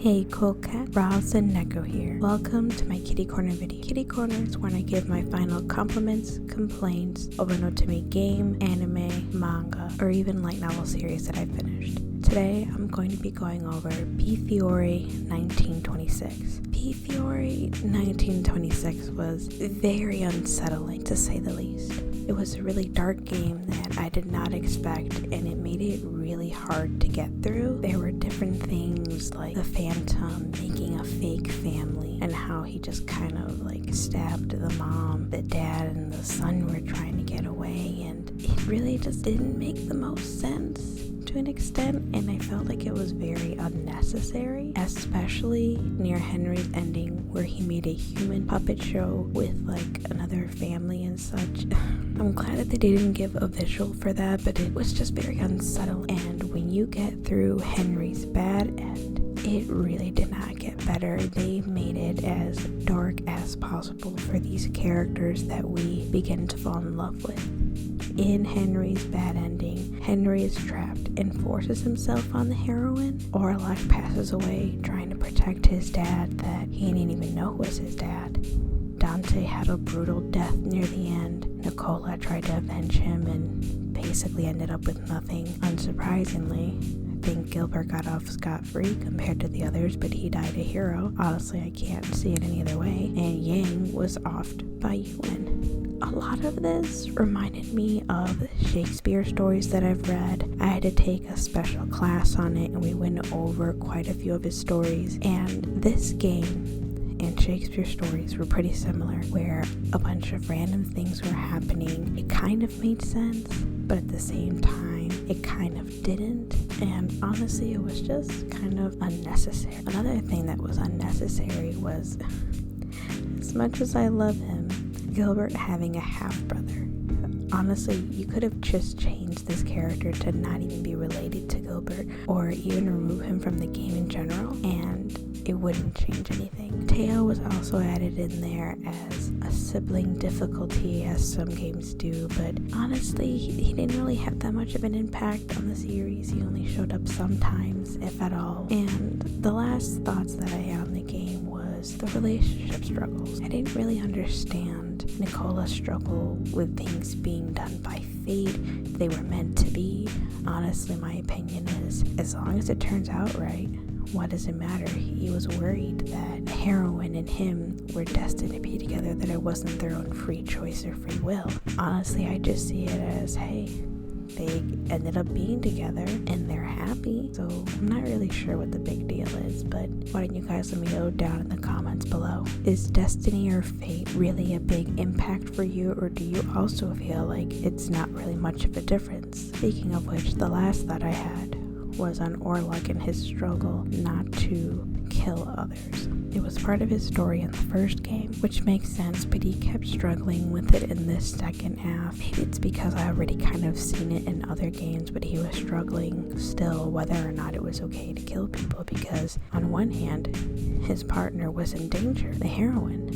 Hey cool cat, Roz and Neko here. Welcome to my kitty corner video. Kitty corner is when I give my final compliments, complaints over an Otome game, anime, manga, or even light novel series that I finished. Today I'm going to be going over Piofiore 1926. Piofiore 1926 was very unsettling to say the least. It was a really dark game that I did not expect, and it made it really hard to get through. There were different things like the Phantom making a fake family and how he just kind of like stabbed the mom. The dad and the son were trying to get away, and it really just didn't make the most sense to an extent, and I felt like it was very unnecessary, especially near Henry's ending where he made a human puppet show with like another family and such. I'm glad that they didn't give a visual for that, but it was just very unsettling. And when you get through Henry's bad end, it really did not get better. They made it as dark as possible for these characters that we begin to fall in love with. In Henry's bad ending, Henry is trapped and forces himself on the heroine. Orlok passes away trying to protect his dad that he didn't even know was his dad. Dante had a brutal death near the end. Nicola tried to avenge him and basically ended up with nothing. Unsurprisingly, I think Gilbert got off scot-free compared to the others, but he died a hero. Honestly, I can't see it any other way. And Yang was offed by Ewan. A lot of this reminded me of Shakespeare stories that I've read. I had to take a special class on it, and we went over quite a few of his stories. And this game and Shakespeare stories were pretty similar, where a bunch of random things were happening. It kind of made sense, but at the same time, it kind of didn't. And honestly, it was just kind of unnecessary. Another thing that was unnecessary was, as much as I love him, Gilbert having a half-brother. Honestly, you could have just changed this character to not even be related to Gilbert, or even remove him from the game in general, and it wouldn't change anything. Teo was also added in there as a sibling difficulty, as some games do, but honestly, he didn't really have that much of an impact on the series. He only showed up sometimes, if at all. And the last thoughts that I had on the game was the relationship struggles. I didn't really understand Nicola's struggle with things being done by fate. They were meant to be. Honestly, my opinion is, as long as it turns out right, what does it matter? He was worried that the heroine and him were destined to be together, that it wasn't their own free choice or free will. Honestly, I just see it as, hey, they ended up being together and they're happy. So I'm not really sure what the big deal is, but why don't you guys let me know down in the comments below. Is destiny or fate really a big impact for you, or do you also feel like it's not really much of a difference? Speaking of which, the last thought I had was on Orlok and his struggle not to kill others. It was part of his story in the first game, which makes sense, but he kept struggling with it in this second half. Maybe it's because I already kind of seen it in other games, but he was struggling still whether or not it was okay to kill people, because on one hand, his partner was in danger, the heroine.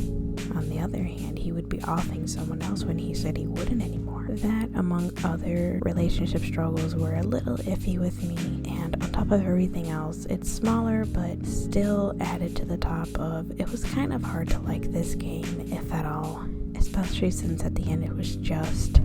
On the other hand, he would be offing someone else when he said he wouldn't anymore. That, among other relationship struggles, were a little iffy with me, and on top of everything else, it's smaller but still added to the top of, it was kind of hard to like this game, if at all, especially since at the end it was just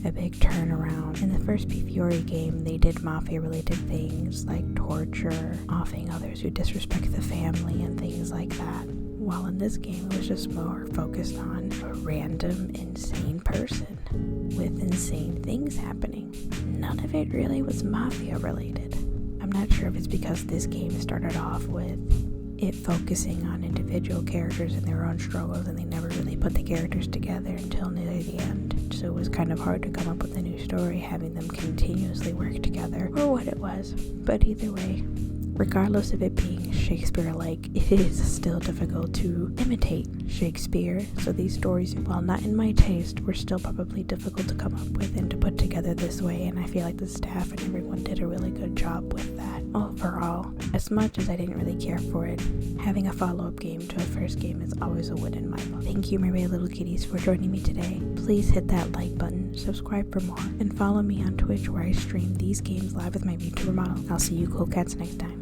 a big turnaround. In the first Piofiore game, they did mafia-related things like torture, offing others who disrespect the family, and things like that. While in this game, it was just more focused on a random, insane person with insane things happening. None of it really was mafia-related. I'm not sure if it's because this game started off with it focusing on individual characters and their own struggles, and they never really put the characters together until near the end. So it was kind of hard to come up with a new story, having them continuously work together, or what it was. But either way, regardless of it being Shakespeare-like, it is still difficult to imitate Shakespeare. So these stories, while not in my taste, were still probably difficult to come up with and to put together this way, and I feel like the staff and everyone did a really good job with that. Overall, as much as I didn't really care for it, having a follow-up game to a first game is always a win in my book. Thank you, my brave little kitties, for joining me today. Please hit that like button, subscribe for more, and follow me on Twitch, where I stream these games live with my VTuber model. I'll see you cool cats next time.